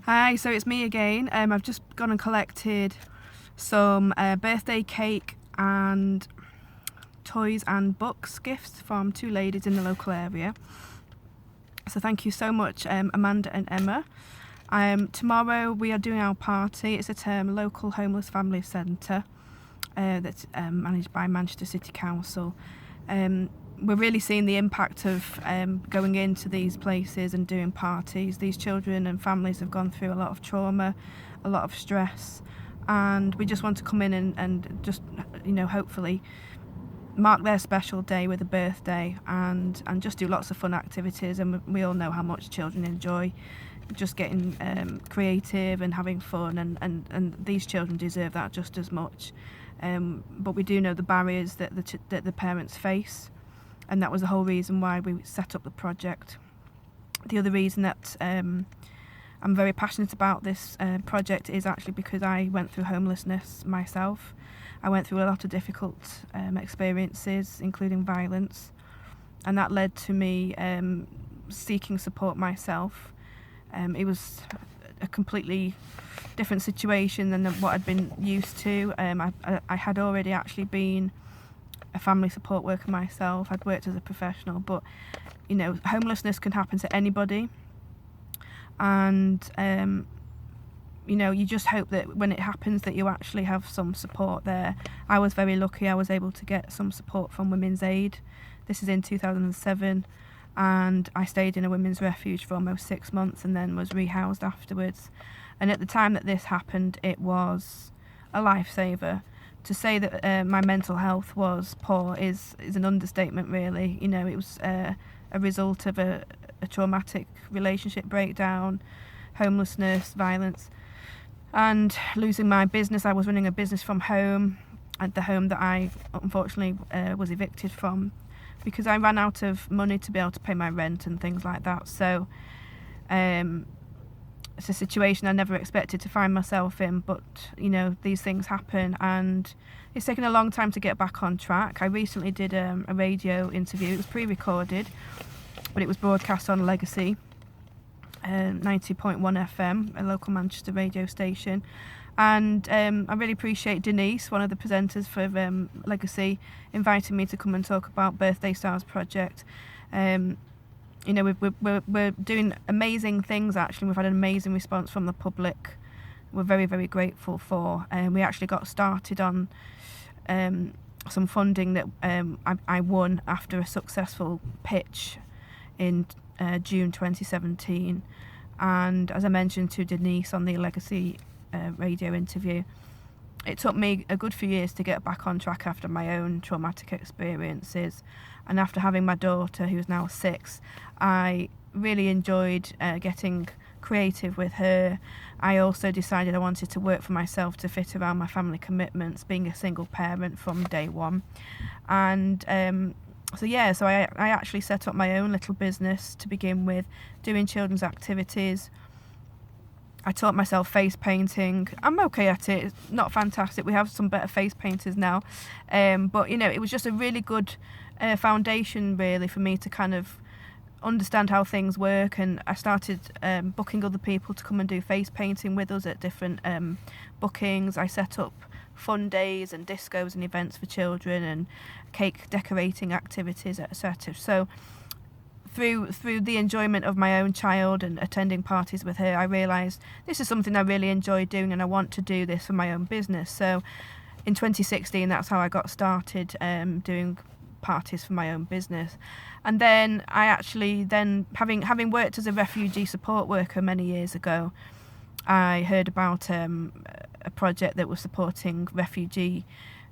Hi, so it's me again. I've just gone and collected some birthday cake and toys and books gifts from two ladies in the local area. So thank you so much, Amanda and Emma. Tomorrow we are doing our party. It's at a local homeless family centre that's managed by Manchester City Council. We're really seeing the impact of going into these places and doing parties. These children and families have gone through a lot of trauma, a lot of stress, and we just want to come in and just, hopefully mark their special day with a birthday and just do lots of fun activities. And we all know how much children enjoy just getting creative and having fun, and these children deserve that just as much. But we do know the barriers that the parents face, and that was the whole reason why we set up the project. The other reason that I'm very passionate about this project is actually because I went through homelessness myself. I went through a lot of difficult experiences, including violence, and that led to me seeking support myself. It was a completely different situation than what I'd been used to. I had already actually been a family support worker myself. I'd worked as a professional, but homelessness can happen to anybody, and you just hope that when it happens that you actually have some support there. I was very lucky. I was able to get some support from Women's Aid. This is in 2007, and I stayed in a women's refuge for almost 6 months and then was rehoused afterwards. And at the time that this happened, it was a lifesaver. To say that my mental health was poor is an understatement, really. It was a result of a traumatic relationship breakdown, homelessness, violence, and losing my business. I was running a business from home, at the home that I unfortunately was evicted from, because I ran out of money to be able to pay my rent and things like that. So it's a situation I never expected to find myself in, but these things happen, and it's taken a long time to get back on track. I recently did a radio interview. It was pre-recorded, but it was broadcast on Legacy 90.1 FM, a local Manchester radio station. And I really appreciate Denise, one of the presenters for Legacy, inviting me to come and talk about Birthday Stars Project. We're doing amazing things, actually. We've had an amazing response from the public. We're very, very grateful for. We actually got started on some funding that I won after a successful pitch in June 2017. And as I mentioned to Denise on the Legacy radio interview, it took me a good few years to get back on track after my own traumatic experiences. And after having my daughter, who's now 6, I really enjoyed getting creative with her. I also decided I wanted to work for myself to fit around my family commitments, being a single parent from day one. And so I actually set up my own little business to begin with, doing children's activities. I taught myself face painting. I'm okay at it. It's not fantastic. We have some better face painters now. But it was just a really good foundation, really, for me to kind of understand how things work. And I started booking other people to come and do face painting with us at different bookings. I set up fun days and discos and events for children and cake decorating activities, etc. So through the enjoyment of my own child and attending parties with her, I realised this is something I really enjoy doing, and I want to do this for my own business. So in 2016, that's how I got started doing parties for my own business. And then I actually having worked as a refugee support worker many years ago, I heard about a project that was supporting refugee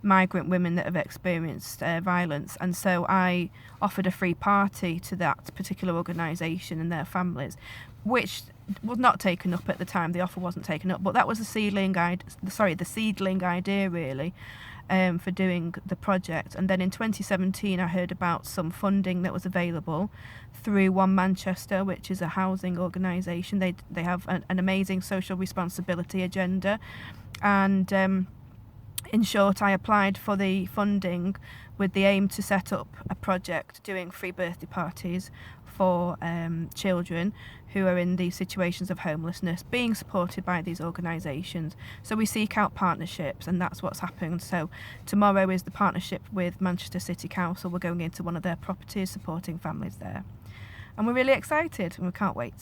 migrant women that have experienced violence, and so I offered a free party to that particular organisation and their families, which was not taken up at the time. The offer wasn't taken up, but that was the seedling idea, really, for doing the project. And then in 2017 I heard about some funding that was available through One Manchester, which is a housing organisation. They have an amazing social responsibility agenda, and In short, I applied for the funding with the aim to set up a project doing free birthday parties for children who are in these situations of homelessness, being supported by these organisations. So we seek out partnerships, and that's what's happened. So tomorrow is the partnership with Manchester City Council. We're going into one of their properties, supporting families there. And we're really excited and we can't wait.